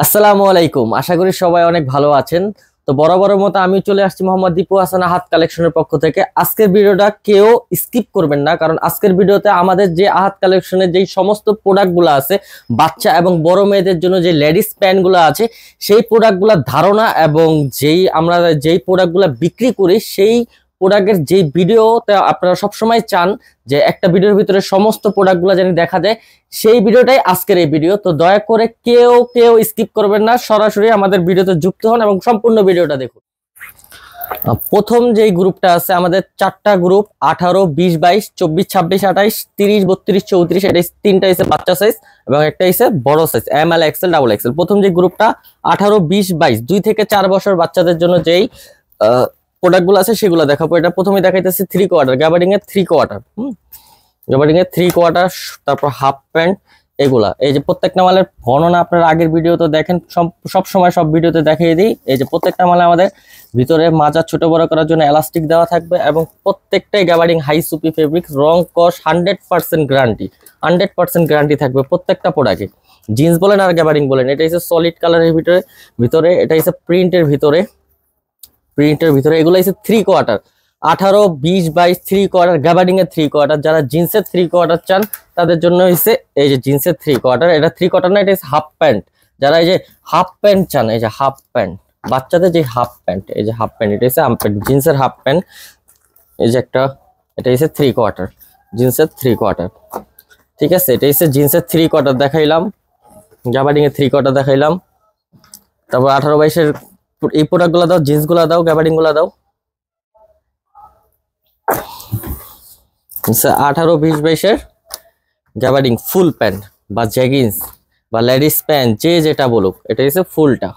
আসসালামু আলাইকুম। আশা করি সবাই অনেক ভালো আছেন। তো বরাবরের মতো আমি চলে আসছি মোহাম্মদ দীপু হাসান আহাদ কালেকশনের পক্ষ থেকে। আজকের ভিডিওটা কেউ স্কিপ করবেন না, কারণ আজকের ভিডিওতে আমাদের যে আহাদ কালেকশনের যেই সমস্ত প্রোডাক্টগুলো আছে, বাচ্চা এবং বড় মেয়েদের জন্য যে লেডিস প্যান্টগুলো আছে, সেই প্রোডাক্টগুলোর ধারণা এবং আমরা যেই প্রোডাক্টগুলো বিক্রি করি সেই প্রোডাক্টের যেই ভিডিওতে আপনারা সবসময় চান যে একটা ভিডিওর ভিতরে সমস্ত প্রোডাক্টগুলো যেন দেখা যায়, সেই ভিডিওটাই আজকের এই ভিডিও। তো দয়া করে কেউ স্কিপ করবেন না, সরাসরি আমাদের ভিডিওতে যুক্ত হন এবং সম্পূর্ণ ভিডিওটা দেখুন। প্রথম যেই গ্রুপটা আছে, আমাদের চারটা গ্রুপ 18, 20, 22, 24, 26, 28, 30, 32, 34, এটা তিনটা হচ্ছে বাচ্চা সাইজ এবং একটা হচ্ছে বড় সাইজ ML, XL, XXL। প্রথম যে গ্রুপটা 18, 20, 22 2 থেকে 4 বছর বাচ্চাদের জন্য যেই প্রোডাক্টগুলো আছে সেগুলো দেখাবো। এটা প্রথমে দেখাইতেছে 3 কোয়ার্টার গ্যাবার্ডিং এর 3 কোয়ার্টার, গ্যাবার্ডিং এর 3 কোয়ার্টার, তারপর হাফ প্যান্ট। এগুলা এই যে প্রত্যেকটা মালের বর্ণনা আপনারা আগের ভিডিওতে দেখেন, সব সময় সব ভিডিওতে দেখিয়ে দিই। এই যে প্রত্যেকটা মালে আমাদের ভিতরে মাজা ছোট বড় করার জন্য এলাস্টিক দেওয়া থাকবে এবং প্রত্যেকটাই গ্যাবার্ডিং হাই সুপি ফেব্রিক, রং কস 100% গ্যারান্টি, 100% গ্যারান্টি থাকবে প্রত্যেকটা প্রোডাক্টে। জিন্স বলেন আর গ্যাবার্ডিং বলেন, এটা হচ্ছে সলিড কালারের ভিতরে এটা হচ্ছে প্রিন্টের ভিতরে এগুলো হচ্ছে 3 কোয়ার্টার 18, 20, 22 3 কোয়ার্টার গ্যাবার্ডিং এর 3 কোয়ার্টার। যারা জিন্সের 3 কোয়ার্টার চান তাদের জন্য হচ্ছে এই যে জিন্সের 3 কোয়ার্টার। এটা 3 কোয়ার্টার না, এটা হচ্ছে হাফ প্যান্ট। যারা এই যে হাফ প্যান্ট চান, এই যে হাফ প্যান্ট বাচ্চাদের যে হাফ প্যান্ট, এই যে হাফ প্যান্ট, এটা হচ্ছে হাফ প্যান্ট জিন্সের হাফ প্যান্ট। এই যে একটা, এটা হচ্ছে 3 কোয়ার্টার জিন্সের 3 কোয়ার্টার। ঠিক আছে, এটা হচ্ছে জিন্সের 3 কোয়ার্টার দেখাইলাম, গ্যাবার্ডিং এর 3 কোয়ার্টার দেখাইলাম। তারপর 18, 22 এর এই প্রোডাক্ট গুলা দাও, জিন্স গুলা দাও, গ্যাবার্ডিং গুলা দাও। 18, 20, 22 এর গ্যাবার্ডিং ফুল প্যান্ট বা জ্যাগিন্স বা লেডিস প্যান্ট, যে যেটা বলুক, এটা হচ্ছে ফুলটা।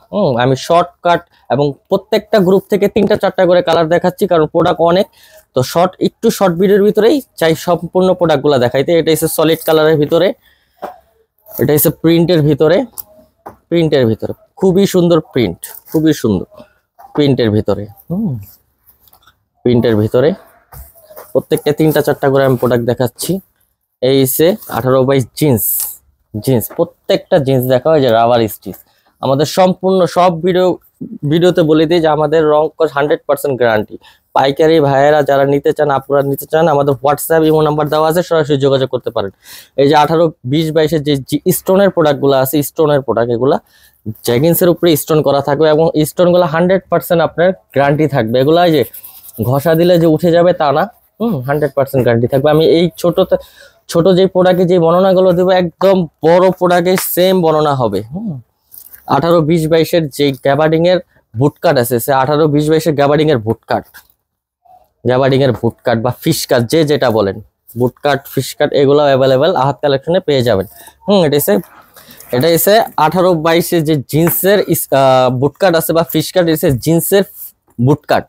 আমি শর্টকাট এবং প্রত্যেকটা গ্রুপ থেকে 3টা 4টা করে কালার দেখাচ্ছি, কারণ প্রোডাক্ট অনেক। তো একটু শর্ট ভিডিওর ভিতরেই চাই সম্পূর্ণ প্রোডাক্টগুলো দেখাইতে। এটা হচ্ছে সলিড কালারের ভিতরে, এটা হচ্ছে প্রিন্টের ভিতরে খুবই সুন্দর প্রিন্ট, খুবই সুন্দর প্রিন্টের ভিতরে। প্রিন্টের ভিতরে প্রত্যেকটা 3টা 4টা করে আমি প্রোডাক্ট দেখাচ্ছি। এই হচ্ছে 18, 22 জিন্স প্রত্যেকটা জিন্স দেখা হয় যে রাবার স্টিচ। আমাদের সম্পূর্ণ সব ভিডিওতে বলে দিই যে আমাদের রং 100% গ্যারান্টি। পাইকারি ভাইয়েরা যারা নিতে চান, আপনারা নিতে চান, আমাদের হোয়াটসঅ্যাপ ইমো নাম্বার দেওয়া আছে, সরাসরি যোগাযোগ করতে পারেন। এই যে 18, 20, 22 এর যে স্টোনের প্রোডাক্টগুলো আছে, স্টোনের প্রোডাক্ট, এগুলা জ্যাগিন্সের উপরে স্টোন করা থাকবে এবং স্টোনগুলো 100% আপনার গ্যারান্টি থাকবে। এগুলা যে ঘষা দিলে যে উঠে যাবে তা না, 100% গ্যারান্টি থাকবে। আমি এই ছোট যে প্রোডাক্টে যে বর্ণনাগুলো দেবো, একদম বড় প্রোডাক্টের সেম বর্ণনা হবে। 18, 20, 22 এর যে গ্যাবার্ডিং এর বুটকাট আছে, সে 18, 20, 22 এর গ্যাবার্ডিং এর বুটকাট বা ফিশ কাট, যে যেটা বলেন, বুটকাট, ফিশ কাট, এগুলো অ্যাভেলেবেল আহাদ কালেকশনে পেয়ে যাবেন। এটা এসে 18, 22 এর যে জিন্সের বুটকাট আছে বা ফিশ কাট, এসে জিন্সের বুটকাট,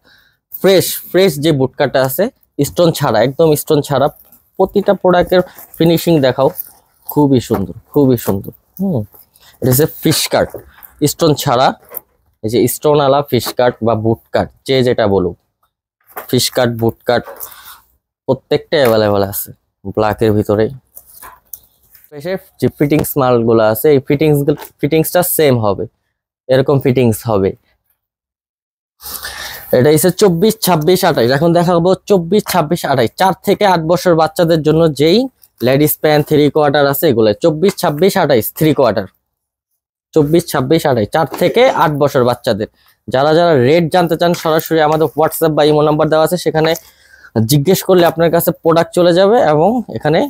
ফ্রেশ যে বুটকাটটা আছে, স্টোন ছাড়া, একদম স্টোন ছাড়া। প্রতিটা প্রোডাক্টের ফিনিশিং দেখাও, খুবই সুন্দর। এটা হচ্ছে ফিশ কাট, স্টোন ছাড়া। এই যে স্টোন আলা ফিশ কাট বা বুট কাট, যে যেটা বলুক, ফিশ কাট, বুট কাট প্রত্যেকটা অ্যাভেলেবেল আছে ব্ল্যাকের ভিতরে। যে ফিটিংস মালগুলো আছে, এই ফিটিংসটা সেম হবে, এরকম ফিটিংস হবে। এটা হচ্ছে 24, 26, 28। এখন দেখাবো 24, 26, 28 4 থেকে 8 বছর বাচ্চাদের জন্য যেই লেডিস প্যান্ট 3 কোয়ার্টার আছে, এগুলো 24, 26, 28 3 কোয়ার্টার, 24, 26, 28 4 থেকে 8 বছর বাচ্চাদের। যারা রেট জানতে চান, সরাসরি আমাদের হোয়াটসঅ্যাপ বা ইমো নাম্বার দেওয়া আছে, সেখানে জিজ্ঞেস করলে আপনার কাছে প্রোডাক্ট চলে যাবে এবং এখানে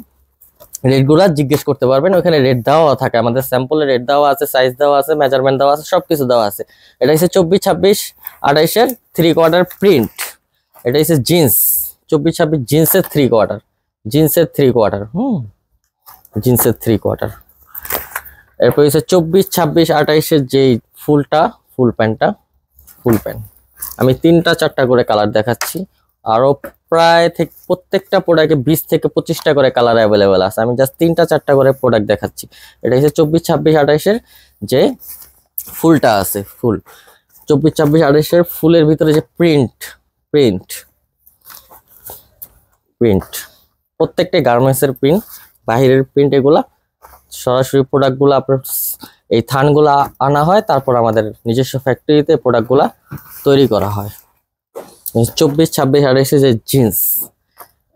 রেটগুলো জিজ্ঞেস করতে পারবেন। ওখানে রেট দেওয়া থাকে, আমাদের স্যাম্পলের রেট দেওয়া আছে, সাইজ দেওয়া আছে, মেজারমেন্ট দেওয়া আছে, সবকিছু দেওয়া আছে। এটা হচ্ছে 24, 26, 28 এর 3 কোয়ার্টার প্রিন্ট। এটা হচ্ছে জিন্স 24, 26 জিন্সের 3 কোয়ার্টার, জিন্সের 3 কোয়ার্টার। এরপর হচ্ছে 24, 26, 28 এর যেই ফুল প্যান্ট। আমি 3টা 4টা করে কালার দেখাচ্ছি, আরো প্রায় থেকে প্রত্যেকটা প্রোডাক্টে 20 থেকে 25টা করে কালার অ্যাভেলেবেল আছে। আমি জাস্ট 3টা 4টা করে প্রোডাক্ট দেখাচ্ছি। এটা হচ্ছে 24, 26, 28 এর যে ফুলটা আছে, 24, 26, 28 এর ফুলের ভিতরে যে প্রিন্ট প্রত্যেকটা গার্মেন্টস এর প্রিন্ট, বাহিরের প্রিন্ট। এগুলা সরাসরি প্রোডাক্টগুলো আপনার এই থানগুলা আনা হয়, তারপর আমাদের নিজস্ব ফ্যাক্টরিতে প্রোডাক্টগুলা তৈরি করা হয়। 24, 26, 28 যে জিন্স,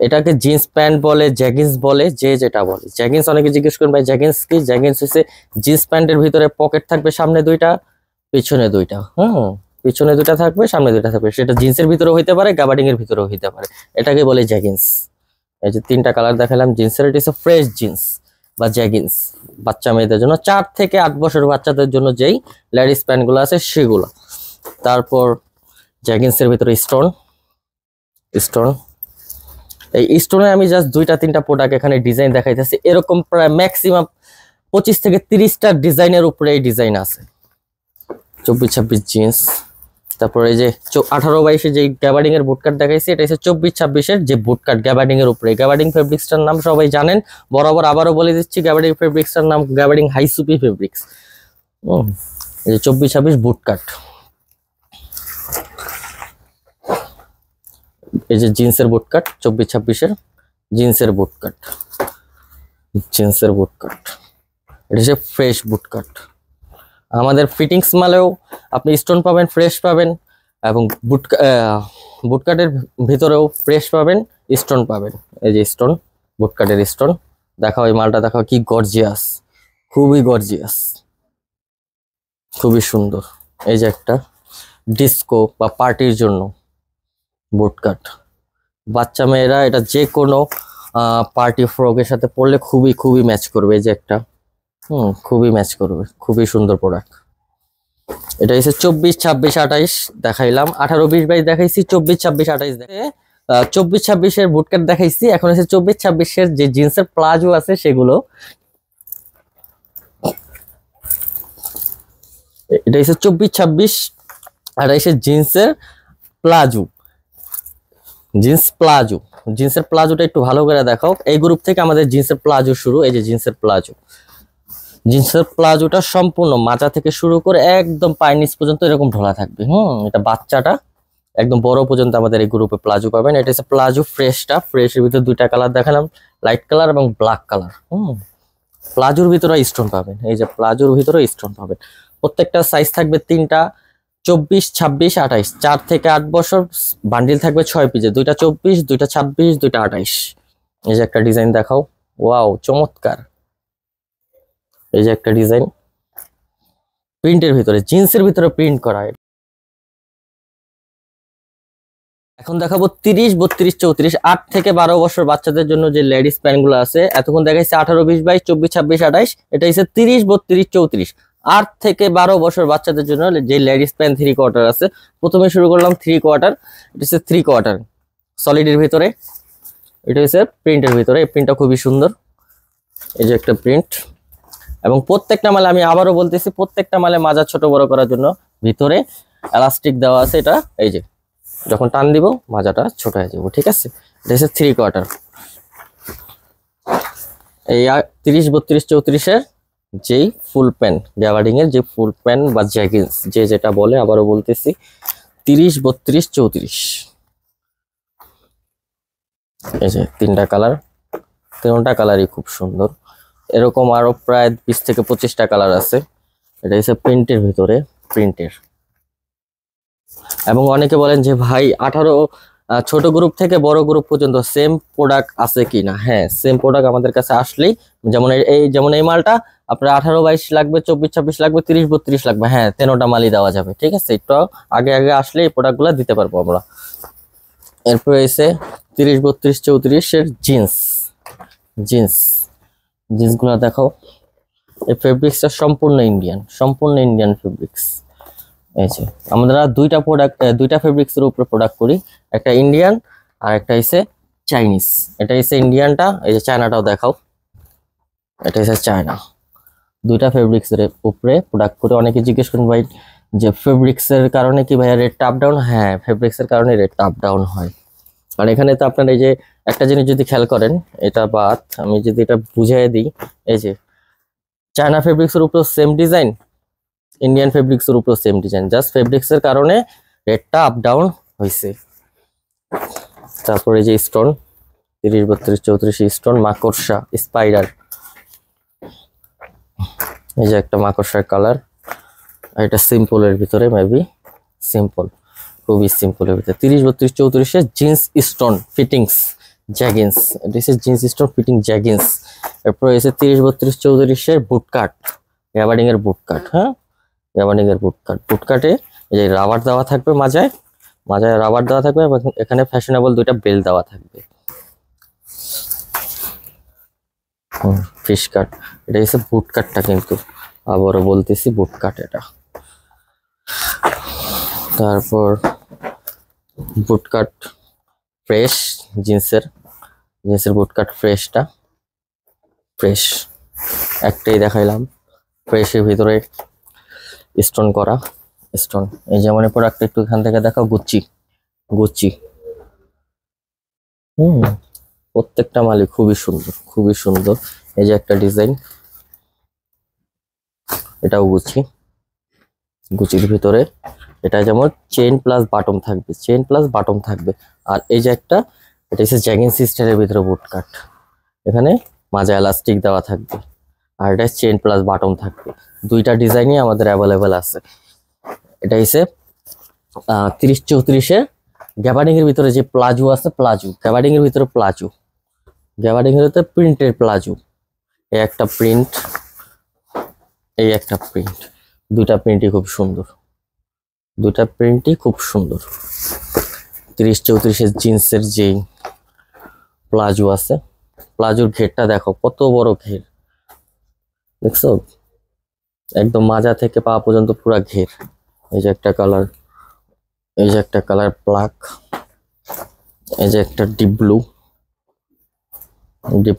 এটাকে জিন্স প্যান্ট বলে, জ্যাগিন্স বলে, যে যেটা বলে। জ্যাগিন্স অনেকে জিজ্ঞেস করেন ভাই জ্যাগিন্স কি? জ্যাগিন্স হচ্ছে জিন্স প্যান্টের ভিতরে পকেট থাকবে, সামনে 2টা পিছনে 2টা। পিছনে 2টা থাকবে, সামনে 2টা থাকবে। সেটা জিন্সের ভিতরেও হইতে পারে, গাবার্ডিং এর ভিতরেও হইতে পারে। এটাকে বলে জ্যাগিন্স। এই যে 3টা কালার দেখালাম জিন্সের, এটা হচ্ছে ফ্রেশ জিন্স বা জ্যাগিন্স। বাচ্চা মেয়েদের জন্য, 4 থেকে 8 বছর বাচ্চাদের জন্য যেই লেডিস প্যান্ট গুলো আছে সেগুলো। তারপর জ্যাগিন্সের ভিতরে স্টোন। এই স্টোনে আমি জাস্ট 2টা 3টা প্রোডাক্ট এখানে ডিজাইন দেখাইতেছি। এরকম প্রায় ম্যাক্সিমাম 25 থেকে 30টা ডিজাইনের উপরে এই ডিজাইন আছে। 24, 26 জিন্স। তারপর এই যে 18, 22 যে গ্যাবার্ডিং এর বুটকাট দেখাইছি, এটা হচ্ছে 24, 26 এর যে বুটকাট গ্যাবার্ডিং এর উপরে। গ্যাবার্ডিং ফেব্রিক্সটার নাম সবাই জানেন, বরাবর আবারও বলে দিচ্ছি, গ্যাবার্ডিং ফেব্রিক্সটার নাম গ্যাবার্ডিং হাই সুপি ফেব্রিক্স। এই যে 24, 26 বুটকাট। এই যে জিন্সের বুটকাট, 24, 26 এর জিন্সের বুটকাট। এটা হচ্ছে ফ্রেশ বুটকাট। আমাদের ফিটিংস মালেও আপনি স্টোন পাবেন, ফ্রেশ পাবেন, এবং বুটকাটের ভিতরেও ফ্রেশ পাবেন, স্টোন পাবেন। এই যে স্টোন, বুটকাটের স্টোন দেখাও, এই মালটা দেখাও, কি গর্জিয়াস, খুবই গর্জিয়াস, খুবই সুন্দর। এই যে একটা ডিস্কো বা পার্টির জন্য বুটকাট, বাচ্চা মেয়েরা এটা যে কোনো পার্টি ফ্রকের সাথে পরলে খুবই ম্যাচ করবে। এই যে একটা খুবই ম্যাচ করবে, খুবই সুন্দর প্রোডাক্ট। এটা হচ্ছে 24, 26, 28 দেখাইলাম, 18, 20, 22 দেখাইছি, 24, 26, 28 দেখে 24, 26 এর বুটকাট দেখাইছি। এখন হচ্ছে 24, 26 এর যে জিন্সের প্লাজো আছে সেগুলো। এটা হচ্ছে 24, 26, 28 এর জিন্সের প্লাজো। জিন্সের প্লাজোটা একটু ভালো করে দেখাও। এই গ্রুপ থেকে আমাদের জিন্সের প্লাজো শুরু। এই যে জিন্সের প্লাজোটা সম্পূর্ণ মাথা থেকে শুরু করে একদম পায়ের নিচ পর্যন্ত এরকম ঢোলা থাকবে। এটা বাচ্চাটা একদম বড় পর্যন্ত আমাদের এই গ্রুপে প্লাজো পাবেন। এটা হচ্ছে প্লাজো ফ্রেশের ভিতরে 2টা কালার দেখালাম, লাইট কালার এবং ব্ল্যাক কালার। প্লাজোর ভিতরে স্টোন পাবেন। এই যে প্লাজোর ভিতরে স্টোন পাবেন। প্রত্যেকটা সাইজ থাকবে 3টা, 24, 26, 28। 4 থেকে 8 বছর বান্ডিল থাকবে 6 পিসে, 2টা 24, 2টা 26, 2টা 28। এই যে একটা ডিজাইন দেখাও, ওয়াও চমৎকার। এই যে একটা ডিজাইন প্রিন্টের ভিতরে, জিন্সের ভিতরে প্রিন্ট করা। এখন দেখাবো 30, 32, 34, 8 থেকে 12 বছর বাচ্চাদের জন্য যে লেডিস প্যান্ট গুলো আছে। এতক্ষণ দেখাইছে 18, 20, 22, 24, 26, 28। এটা হচ্ছে 30, 32, 34, 8 থেকে 12 বছর বাচ্চাদের জন্য যে লেডিস প্যান্ট 3 কোয়ার্টার আছে। প্রথমে শুরু করলাম 3 কোয়ার্টার। এটা হচ্ছে 3 কোয়ার্টার সলিডের ভিতরে। এটা হচ্ছে প্রিন্টের ভিতরে, এই প্রিন্টটা খুবই সুন্দর। এই যে একটা প্রিন্ট, এবং প্রত্যেকটা মালে, আমি আবারও বলতেছি, প্রত্যেকটা মালে মাজা ছোট বড় করার জন্য ভিতরে এলাস্টিক দেওয়া আছে। এটা এই যে যখন টান দিব মাজাটা ছোট হয়ে যাবো, ঠিক আছে। এটা হচ্ছে 3 কোয়ার্টার। এই 30, 32, 34 এর যেই ফুল প্যান্ট, গ্যাবার্ডিং এর যে ফুল প্যান্ট বা জ্যাগিন্স, যে যেটা বলে, আবারও বলতেছি, 30, 32, 34। এই যে 3টা কালার, 3টা কালারই খুব সুন্দর। এরকম আরো প্রায় 20 থেকে 25টা কালার আছে। এটা হচ্ছে প্রিন্টের ভিতরে, প্রিন্টের। এবং অনেকে বলেন যে ভাই 18 ছোট গ্রুপ থেকে বড় গ্রুপ পর্যন্ত সেম প্রোডাক্ট আছে কিনা। হ্যাঁ, সেম প্রোডাক্ট আমাদের কাছে আসলেই, যেমন এই মালটা আপনার 18, 22 লাগবে, 24, 26 লাগবে, 30, 32 লাগবে, হ্যাঁ 3টা মালই দেওয়া যাবে, ঠিক আছে। একটু আগে আসলে এই প্রোডাক্টগুলো দিতে পারবো আমরা। এরপরে এসে 30, 32, 34 এর জিন্সগুলো দেখাও। এই ফেব্রিক্সটা সম্পূর্ণ ইন্ডিয়ান ফেব্রিক্স। এই যে আমরা 2টা ফেব্রিক্সের উপরে প্রোডাক্ট করি, একটা ইন্ডিয়ান আর একটা হচ্ছে চাইনিজ। এটা হচ্ছে ইন্ডিয়ানটা, এই যে চায়নাটাও দেখাও। এটা হচ্ছে চায়না। 2টা ফেব্রিক্সের উপরে প্রোডাক্ট করে। অনেকে জিজ্ঞেস করেন ভাই যে ফেব্রিক্সের কারণে কি ভাইয়া রেটটা আপ ডাউন? হ্যাঁ, ফেব্রিক্সের কারণে রেটটা আপ ডাউন হয়। আর এখানে তো আপনার এই যে একটা জিনিস যদি খেয়াল করেন, এটা বাদ, আমি যদি এটা বুঝিয়ে দিই, এই যে চায়না ফেব্রিক্সের উপর সেম ডিজাইন, ইন্ডিয়ান ফেব্রিক্সের উপর সেম ডিজাইন, জাস্ট ফেব্রিক্সের কারণে রেটটা আপ ডাউন হয়েছে। তারপরে যে স্টোন 30, 32, 34 স্টোন, মাকড়সা, স্পাইডার। এই যে একটা মাকড়সার কালার, এটা সিম্পলের ভিতরে, মেবি সিম্পল, খুবই সিম্পলের ভিতরে 30 32 34 এর জিন্স স্টোন ফিটিংস জ্যাগিন্স। এটা হচ্ছে জিন্স স্টোন ফিটিং জ্যাগিন্স। এরপর এসে 30 32 34 এর বুট কাট, গ্যাবার্ডিং এর বুট কাট। হ্যাঁ, গ্যাবার্ডিং এর বুট কাট। বুট কাটে এই যে রাবার দেওয়া থাকবে, মাজায় রাবার দেওয়া থাকবে এবং এখানে ফ্যাশনেবল দুইটা বেল দেওয়া থাকবে। ফিশ কাট, এটা হচ্ছে বুট কাটটা, কিন্তু আবারও বলতেছি বুট কাট এটা। তারপর বুট কাট ফ্রেশ, জিন্সের বুট কাট ফ্রেশটা, ফ্রেশ একটাই দেখাইলাম। ফ্রেশের ভিতরে স্টোন করা, স্টোন। এই যেমন প্রোডাক্ট একটু এখান থেকে দেখাও, গুচ্চি প্রত্যেকটা মালই খুবই সুন্দর, খুবই সুন্দর। এই যে একটা ডিজাইন, এটাও গুচির ভিতরে। এটা যেমন চেইন প্লাস বাটম থাকবে, চেইন প্লাস বাটম থাকবে। আর এই যে একটা, এটা হচ্ছে জ্যাগিন্স স্টাইলের ভিতরে বুট কাট, এখানে মাঝে এলাস্টিক দেওয়া থাকবে। আর এটা চেইন প্লাস বাটম থাকবে। দুইটা ডিজাইনই আমাদের অ্যাভেলেবেল আছে। এটা হচ্ছে 30 34 গ্যাবার্ডিং এর ভিতরে যে প্লাজো আছে, প্লাজো গ্যাবার্ডিং এর ভিতরে প্লাজো, গ্যাবার্ডিং এর ভিতরে প্রিন্টের প্লাজো। এই একটা প্রিন্ট, এই একটা প্রিন্ট, দুইটা প্রিন্টই খুব সুন্দর, দুইটা প্রিন্টই খুব সুন্দর। 30 34 জিন্সের যে প্লাজো আছে, প্লাজোর ঘেরটা দেখো কত বড় ঘের, দেখছো? একদম মাজা থেকে পা পর্যন্ত পুরা ঘের। এই যে একটা কালার, এই যে একটা কালার ব্ল্যাক, এই যে একটা ডিপ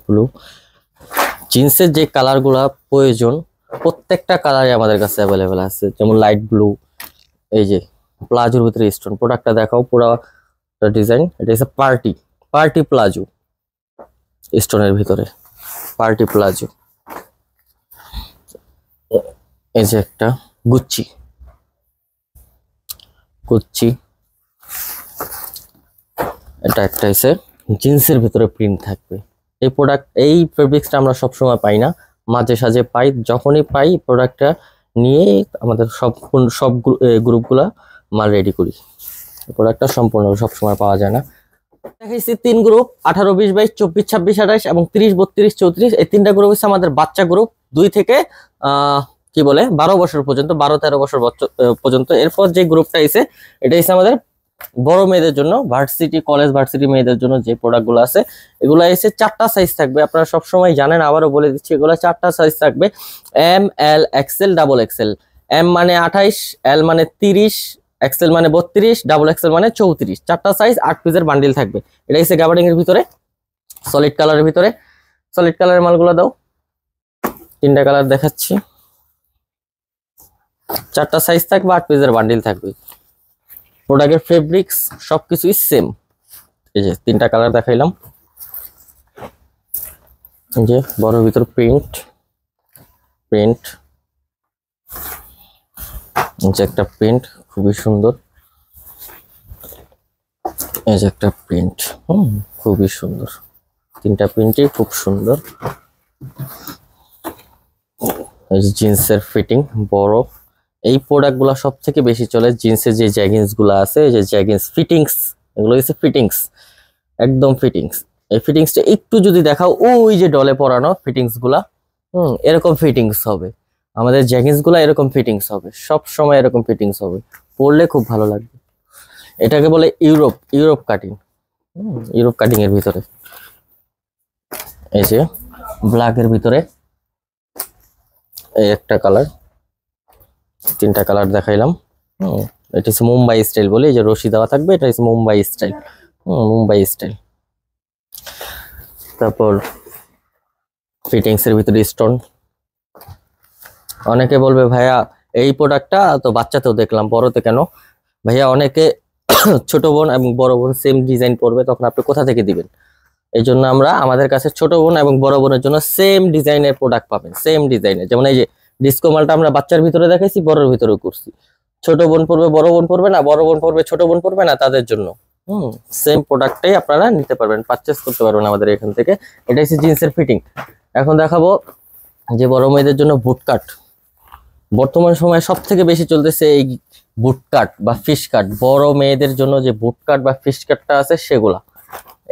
ব্লু। জিন্সের যে কালার গুলা প্রয়োজন প্রত্যেকটা কালারই আমাদের কাছে অ্যাভেলেবেল আছে। যেমন লাইট ব্লু, এই যে প্লাজোর ভিতরে স্টোন। প্রোডাক্টটা দেখাও, পুরো ডিজাইন। এটা হচ্ছে পার্টি প্লাজো, স্টোনের ভিতরে পার্টি প্লাজো। এই যে একটা গুচ্চি, এটা একটা হচ্ছে জিন্সের ভিতরে প্রিন্ট থাকবে। এই প্রোডাক্ট, এই ফেব্রিক্সটা আমরা সবসময় পাই না, মাঝে সাঝে পাই। যখনই পাই প্রোডাক্টটা নিয়ে আমাদের সব গ্রুপগুলা মাল রেডি করি। প্রোডাক্টটা সম্পূর্ণ সবসময় পাওয়া যায় না। দেখাইছি 3 গ্রুপ, 18 20 22 24 26 28 এবং 30 32 34। এই 3টা গ্রুপ হচ্ছে আমাদের বাচ্চা গ্রুপ, 2 থেকে 12 বছর পর্যন্ত, 12 13 বছর পর্যন্ত। এরপর যে গ্রুপটা আছে, এটা হচ্ছে আমাদের বড় মেয়েদের জন্য, ভার্সিটি কলেজ ভার্সিটি মেয়েদের জন্য যে প্রোডাক্টগুলো আছে, এগুলো এসে 4টা সাইজ থাকবে। আপনারা সবসময় জানেন, আবারও বলে দিচ্ছি, এগুলো 4টা সাইজ থাকবে, M L XL double XL. M মানে 28, এল মানে 30, এক্সেল মানে 32, ডাবল এক্সেল মানে 34। 4টা সাইজ, 8 পিসের বান্ডিল থাকবে। এটা হচ্ছে গ্যাবার্ডিং এর ভিতরে, সলিড কালারের ভিতরে। সলিড কালারের মালগুলো দাও, 3টা কালার দেখাচ্ছি। 4টা সাইজ থাকবে, 8 পিসের বান্ডিল থাকবে। প্রোডাক্টের ফেব্রিক্স সবকিছুই সেম। এই যে 3টা কালার দেখাইলাম। এই যে বড়র ভিতর প্রিন্ট, যে একটা প্রিন্ট খুবই সুন্দর। এই যে একটা প্রিন্ট, খুবই সুন্দর। 3টা প্রিন্টই খুব সুন্দর। এই যে জিন্সের ফিটিং বড়। এই প্রোডাক্টগুলো সব থেকে বেশি চলে, জিন্সের যে জ্যাগিন্স গুলো আছে, এই যে জ্যাগিন্স ফিটিংস, এগুলো হচ্ছে ফিটিংস, একদম ফিটিংস। এই ফিটিংসটা একটু যদি দেখাও, ওই যে ডলে পরানো ফিটিংস গুলা, এরকম ফিটিংস হবে আমাদের জ্যাগিন্স গুলা, এরকম ফিটিংস হবে সব সময়, এরকম ফিটিংস হবে, পরলে খুব ভালো লাগবে। এটাকে বলে ইউরোপ কাটিং, ইউরোপ কাটিং এর ভিতরে। এই যে ব্ল্যাক এর ভিতরে এই একটা কালার, 3টা কালার দেখাইলাম। এটা হচ্ছে মুম্বাই স্টাইল বলে, এই যে রশি দেওয়া থাকবে, এটা হচ্ছে মুম্বাই স্টাইল, মুম্বাই স্টাইল। তারপর ফিটিংস এর ভিতরে স্টোন। অনেকে বলবে ভাইয়া এই প্রোডাক্টটা তো বাচ্চাতেও দেখলাম, বড়তে কেন? ভাইয়া অনেকে ছোট বোন এবং বড় বোন সেম ডিজাইন পরবে, তখন আপনি কোথা থেকে দিবেন? এই জন্য আমরা আমাদের কাছে ছোট বোন এবং বড় বোনের জন্য সেম ডিজাইনের প্রোডাক্ট পাবেন, সেম ডিজাইনের। যেমন এই যে ডিস্কো মালটা আমরা বাচ্চার ভিতরে দেখাইছি, বড়র ভিতরেও করছি। ছোট বোন পড়বে, বড় বোন পড়বে না, বড় বোন পড়বে, ছোট বোন পড়বে না, তাদের জন্য সেম প্রোডাক্টটাই আপনারা নিতে পারবেন, পারচেস করতে পারবেন আমাদের এখান থেকে। এটা হচ্ছে জিন্সের ফিটিং। এখন দেখাবো যে বড় মেয়েদের জন্য বুট কাট। বর্তমান সময়ে সব থেকে বেশি চলতেছে এই বুট কাট বা ফিশ কাট, বড় মেয়েদের জন্য যে বুট কাট বা ফিশ কাটটা আছে সেগুলা।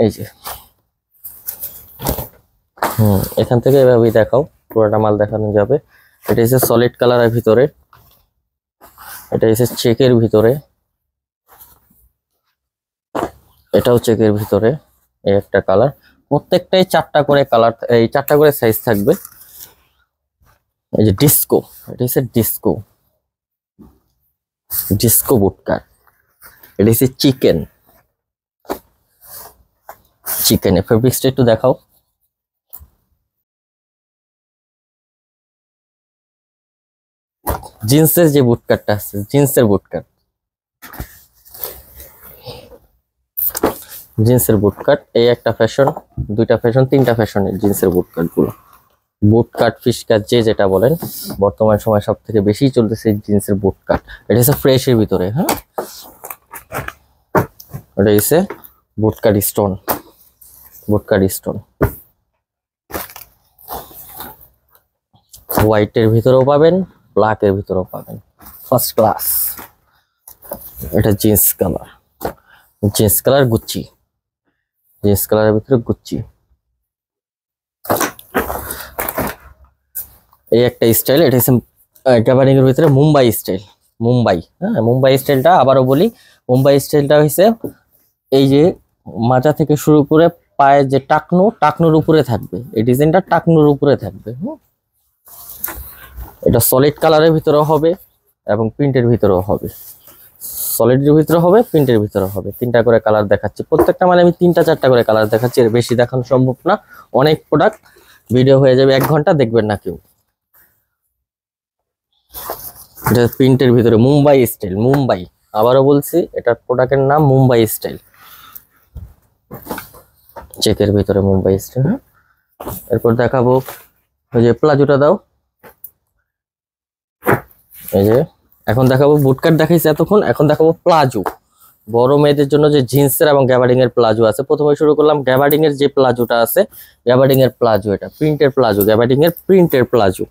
এই যে এখান থেকে এভাবেই দেখাও, পুরোটা মাল দেখানো যাবে। এটা হচ্ছে সলিড কালারের ভিতরে, এটা হচ্ছে চেকের ভিতরে, এটাও চেকের ভিতরে। এই একটা কালার, প্রত্যেকটাই 4টা করে কালার, এই 4টা করে সাইজ থাকবে। এই যে ডিস্কো, এটা হচ্ছে ডিস্কো, ডিস্কো বুট কাট। এটা হচ্ছে চিকেন, চিকেন ফেব্রিক্সটা একটু দেখাও। জিন্সের যে বুট কাটটা আছে, জিন্সের বুট কাট, জিন্সের বুট কাট। এই একটা ফ্যাশন, 2টা ফ্যাশন, 3টা ফ্যাশনের জিন্সের বুট কাট গুলো। বুট কাট, ফিশ কাট, যে যেটা বলেন, বর্তমান সময় সব থেকে বেশি চলতেছে জিন্সের বুট কাট। এটা হচ্ছে ফ্রেশের ভিতরে। হ্যাঁ, এটা হচ্ছে বুট কাট স্টোন, বুট কাট স্টোন। হোয়াইটের ভিতরেও পাবেন, ব্ল্যাকের ভিতরেও পাবেন, ফার্স্ট ক্লাস। এটা jeans colour, jeans colour গুচ্চি, jeans কালারের ভিতরে গুচ্চি। এই একটা স্টাইল, এটা হচ্ছে গ্যাবার্ডিং এর ভিতরে মুম্বাই স্টাইল, মুম্বাই। হ্যাঁ, মুম্বাই স্টাইলটা আবারও বলি, মুম্বাই স্টাইলটা হচ্ছে এই যে মাজা থেকে শুরু করে পায়ে যে টাকনু, টাকনুর উপরে থাকবে, এই ডিজাইনটা টাকনুর উপরে থাকবে। এটা সলিড কালারের ভিতরেও হবে এবং প্রিন্টের ভিতরেও হবে, সলিডের ভিতরে হবে, প্রিন্টের ভিতরে হবে। 3টা করে কালার দেখাচ্ছি, প্রত্যেকটা মানে আমি 3টা 4টা করে কালার দেখাচ্ছি, এর বেশি দেখানো সম্ভব না। অনেক প্রোডাক্ট, ভিডিও হয়ে যাবে 1 ঘন্টা, দেখবেন না কেউ। এটা প্রিন্টের ভিতরে মুম্বাই স্টাইল, মুম্বাই, আবারও বলছি এটার প্রোডাক্টের নাম মুম্বাই স্টাইল, চেকের ভিতরে মুম্বাই স্টাইল। এরপর দেখাবো ওই যে প্লাজোটা দাও। এই যে এখন দেখাবো বুটকাট দেখাইছি এতক্ষণ, এখন দেখাবো প্লাজো। বড় মেয়েদের জন্য যে জিন্সের এবং গ্যাবার্ডিং এর প্লাজো আছে। প্রথমে শুরু করলাম গ্যাবার্ডিং এর যে প্লাজোটা আছে, গ্যাবার্ডিং এর প্লাজো, এটা প্রিন্টের প্লাজো, গ্যাবার্ডিং এর প্রিন্টের প্লাজো।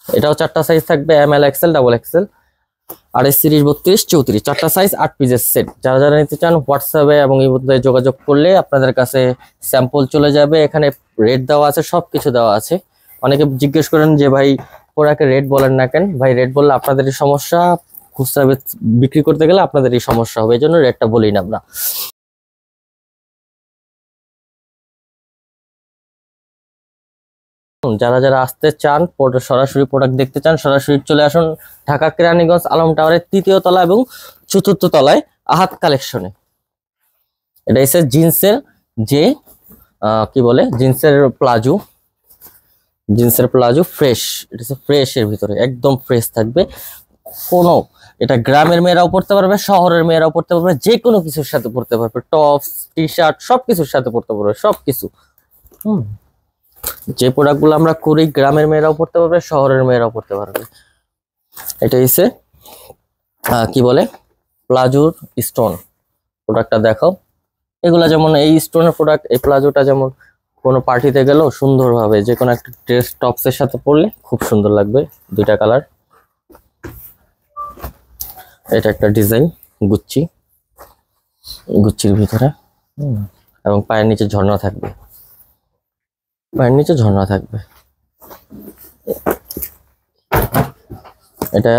এটাও 4টা সাইজ থাকবে, ML, XL, XXL, 28, 30, 32, 34, 4টা সাইজ, 8 পিসের সেট। যারা যারা নিতে চান হোয়াটসঅ্যাপে এবং এই মধ্যে যোগাযোগ করলে আপনাদের কাছে স্যাম্পল চলে যাবে। এখানে রেট দেওয়া আছে, সবকিছু দেওয়া আছে। অনেকে জিজ্ঞেস করেন যে ভাই ওরাকে রেট বলেন না কেন? ভাই রেট বললে আপনাদেরই সমস্যা, খুচরা বিক্রি করতে গেলে আপনাদেরই সমস্যা হবে, এই জন্য রেটটা বলি না আমরা। যারা যারা আসতে চান, সরাসরি প্রোডাক্ট দেখতে চান, সরাসরি চলে আসুন ঢাকা কেরানীগঞ্জ আলম টাওয়ারের 3য় তলা এবং 4র্থ তলায় আহাত কালেকশনে। এটা হচ্ছে জিন্সের যে কি বলে, জিন্সের প্লাজো, জিন্সের প্লাজো ফ্রেশ। এটা হচ্ছে ফ্রেশের ভিতরে, একদম ফ্রেশ থাকবে। কোনো এটা গ্রামের মেয়েরাও পড়তে পারবে, শহরের মেয়েরাও পড়তে পারবে, যে কোনো কিছুর সাথে পড়তে পারবে, টপস, টি শার্ট, সবকিছুর সাথে পড়তে পারবে, সবকিছু। যে প্রোডাক্টগুলো আমরা করি গ্রামের মেয়েরাও পড়তে পারবে, শহরের মেয়েরাও পড়তে পারবে। এটা হচ্ছে কি বলে, প্লাজোর স্টোন। প্রোডাক্টটা দেখাও। এগুলা যেমন এই স্টোনের প্রোডাক্ট, এই প্লাজোটা যেমন কোনো পার্টিতে গেলেও সুন্দরভাবে যে কোনো একটা ড্রেস টপসের সাথে পরলে খুব সুন্দর লাগবে। 2টা কালার। এটা একটা ডিজাইন গুচ্চি, গুচ্চির ভিতরে, এবং পায়ের নিচে ঝর্ণা থাকবে, পায়ের নিচে ঝর্ণা থাকবে। এটা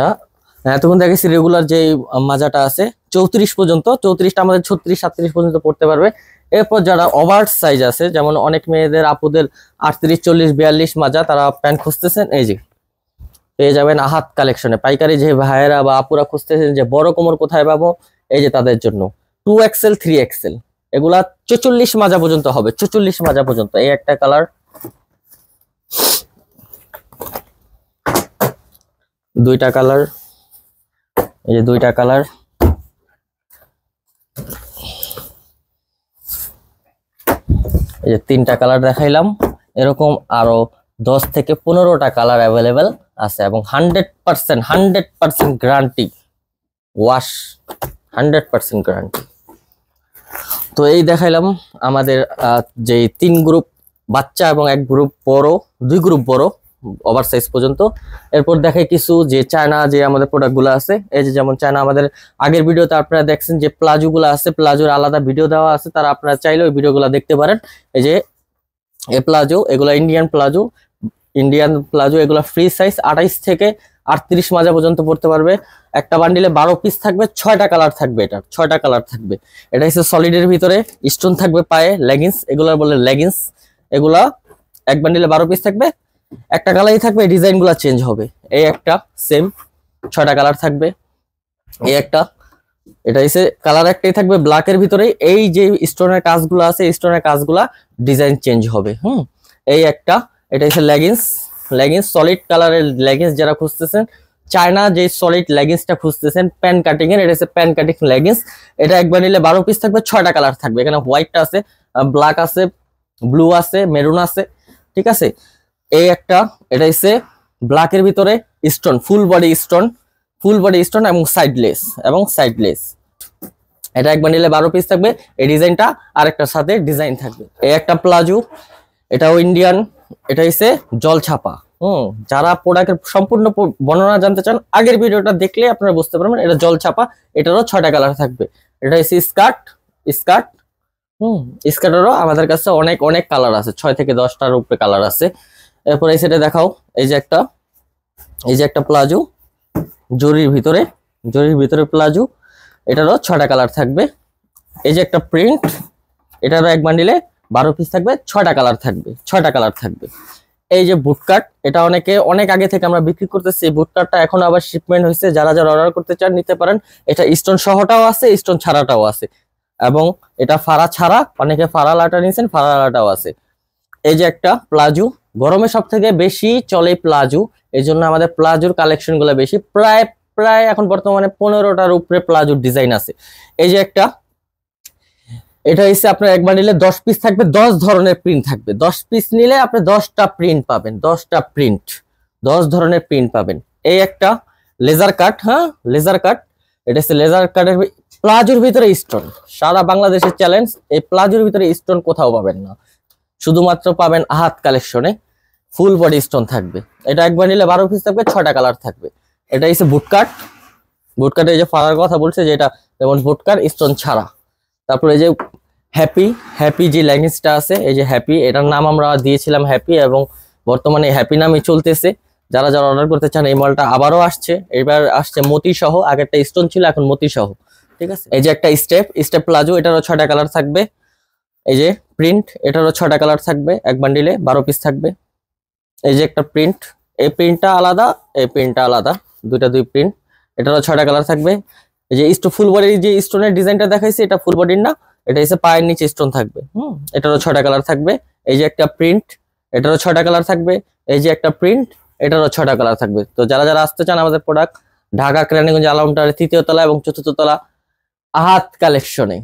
এতক্ষণ দেখেছি রেগুলার যে মাজাটা আছে 34 পর্যন্ত, 34টা আমাদের 36, 37 পর্যন্ত পড়তে পারবে। এরপর যারা ওভার সাইজ আছে, যেমন অনেক মেয়েদের আপুদের 38, 40, 42 মাজা, তারা প্যান্ট খুঁজতেছেন, এই যে পেয়ে যাবেন আহাত কালেকশনে। পাইকারি যে ভাইয়েরা বা আপুরা খুঁজতেছেন যে বড় কোমর কোথায় পাবো, এই যে তাদের জন্য 2XL, 3XL, এগুলা 44 মাজা পর্যন্ত হবে, 44 মাজা পর্যন্ত। এই একটা কালার, 2টা কালার, এই যে 2টা কালার। এই যে 3টা কালার দেখাইলাম, এরকম আরো 10 থেকে 15টা কালার অ্যাভেলেবেল আছে এবং 100% গ্যারান্টি ওয়াশ, 100% গ্যারান্টি। তো এই দেখাইলাম আমাদের যে 3 গ্রুপ বাচ্চা এবং 1 গ্রুপ বড়, 2 গ্রুপ বড়, ওভার সাইজ পর্যন্ত। এরপর দেখাই কিছু যে চায়না যে আমাদের প্রোডাক্টগুলো আছে। এই যে যেমন চায়না আমাদের আগের ভিডিওতে আপনারা দেখছেন যে প্লাজোগুলো আছে, প্লাজোর আলাদা ভিডিও দেওয়া আছে, তারা আপনারা চাইলে ওই ভিডিওগুলো দেখতে পারেন। এই যে এ প্লাজো, এগুলো ইন্ডিয়ান প্লাজো, এগুলো ফ্রি সাইজ 28 থেকে 38 মাজা পর্যন্ত পড়তে পারবে। একটা বান্ডিলে 12 পিস থাকবে, 6টা কালার থাকবে, এটা 6টা কালার থাকবে। এটা হচ্ছে সলিডের ভিতরে, স্টোন থাকবে পায়ে, লেগিংস, এগুলো বলে লেগিংস। এগুলা এক বান্ডিলে 12 পিস থাকবে, একটা কালারই থাকবে, ডিজাইনগুলো চেঞ্জ হবে। এই একটা সেম 6টা কালার থাকবে। এই একটা, এটা হচ্ছে কালার একটাই থাকবে ব্ল্যাকের ভিতরে। এই যে স্টোনের কাজগুলো আছে, স্টোনের কাজগুলা ডিজাইন চেঞ্জ হবে। এই একটা, এটা হচ্ছে লেগিংস, সলিড কালারের লেগিংস যারা খুঁজতেছেন, চায়না যে সলিড লেগিংসটা খুঁজতেছেন প্যান কাটিং এর, এটা হচ্ছে প্যান কাটিং লেগিংস। এটা একবার নিলে 12 পিস থাকবে, 6টা কালার থাকবে। এখানে হোয়াইট আছে, ব্ল্যাক আছে, ব্লু আছে, মেরুন আছে, ঠিক আছে। এই একটা, এটা হচ্ছে ব্ল্যাকের ভিতরে স্টোন, ফুল বডি স্টোন এবং সাইডলেস। এটা একবার নিলে 12 পিস থাকবে। এই ডিজাইনটা আরেকটার সাথে ডিজাইন থাকবে। এই একটা প্লাজো, এটাও ইন্ডিয়ান, এটা হচ্ছে জল ছাপা। যারা প্রোডাক্টের সম্পূর্ণ বর্ণনা জানতে চান, আগের ভিডিওটা দেখলে আপনারা বুঝতে পারবেন। এটা জল ছাপা, এটারও 6টা কালার থাকবে। এটা হচ্ছে স্কার্টেরও আমাদের কাছে অনেক অনেক কালার আছে, 6 থেকে 10টার উপরে কালার আছে। এরপর এই সেটা দেখাও। এই যে একটা প্লাজো, জরির ভিতরে প্লাজো, এটারও 6টা কালার থাকবে। এই যে একটা প্রিন্ট, এটারও এক বান্ডিলে 12 পিস থাকবে, 6টা কালার থাকবে। এই যে বুটকাট, এটা অনেক আগে থেকে আমরা বিক্রি করতেছি। এই বুটকাটটা এখন আবার শিপমেন্ট হয়েছে, যারা অর্ডার করতে চান নিতে পারেন। এটা স্টোন সহটাও আছে, স্টোন ছাড়াটাও আছে, এবং এটা ফাড়া ছাড়া, অনেকে ফাড়া লাটা নিয়েছেন, ফাড়া লাটাও আছে। এই যে একটা প্লাজো, গরমে সব থেকে বেশি চলে প্লাজো, এই জন্য আমাদের প্লাজোর কালেকশন গুলো বেশি। প্রায় এখন বর্তমানে 15টার উপরে প্লাজোর ডিজাইন আছে। এই যে একটা, এটা হচ্ছে আপনার একবার নিলে 10 পিস থাকবে, 10 ধরনের প্রিন্ট থাকবে। 10 পিস নিলে আপনি 10টা প্রিন্ট পাবেন, 10 ধরনের প্রিন্ট পাবেন। এই একটা লেজার কাট, এটা হচ্ছে লেজার কাটের প্লাজোর ভিতরে স্টোন। সারা বাংলাদেশের চ্যালেঞ্জ, এই প্লাজোর ভিতরে স্টোন কোথাও পাবেন না, শুধুমাত্র পাবেন আহাত কালেকশনে। ফুল বডি স্টোন থাকবে। এটা একবার নিলে 12 পিস থাকবে, 6টা কালার থাকবে। এটা হচ্ছে বুটকাট, এই যে ফাড়ার কথা বলছে, যে এটা যেমন বুটকাট স্টোন ছাড়া। তারপরে এই যে হ্যাপি যে লেগিংসটা আছে, এই যে হ্যাপি, এটার নাম আমরা দিয়েছিলাম হ্যাপি, এবং বর্তমানে হ্যাপি নামই চলতেছে। যারা অর্ডার করতে চান, এই মালটা আবারও আসছে, এবার আসছে মতি সহ, আগেরটা স্টোন ছিল, এখন মতি সহ, ঠিক আছে। এই যে একটা স্টেপ প্লাজো, এটারও 6টা কালার থাকবে। এই যে প্রিন্ট, এটারও 6টা কালার থাকবে, এক বান্ডিলে 12 পিস থাকবে। এই যে একটা প্রিন্ট, এই প্রিন্টটা আলাদা, এই প্রিন্টটা আলাদা, দুই প্রিন্ট, এটারও 6টা কালার থাকবে। এই যে ফুল বডির যে স্টোনের ডিজাইনটা দেখাইছি, এটা ফুল বডির না, এটা হচ্ছে পায়ের নিচে স্টোন থাকবে। এটারও 6টা কালার থাকবে। এই যে একটা প্রিন্ট, এটারও 6টা কালার থাকবে। এই যে একটা প্রিন্ট, এটারও 6টা কালার থাকবে। তো যারা আসতে চান আমাদের প্রোডাক্ট, ঢাকা কেরানীগঞ্জ আলমটার 3য় তলা এবং 4র্থ তলা আহাত কালেকশনে।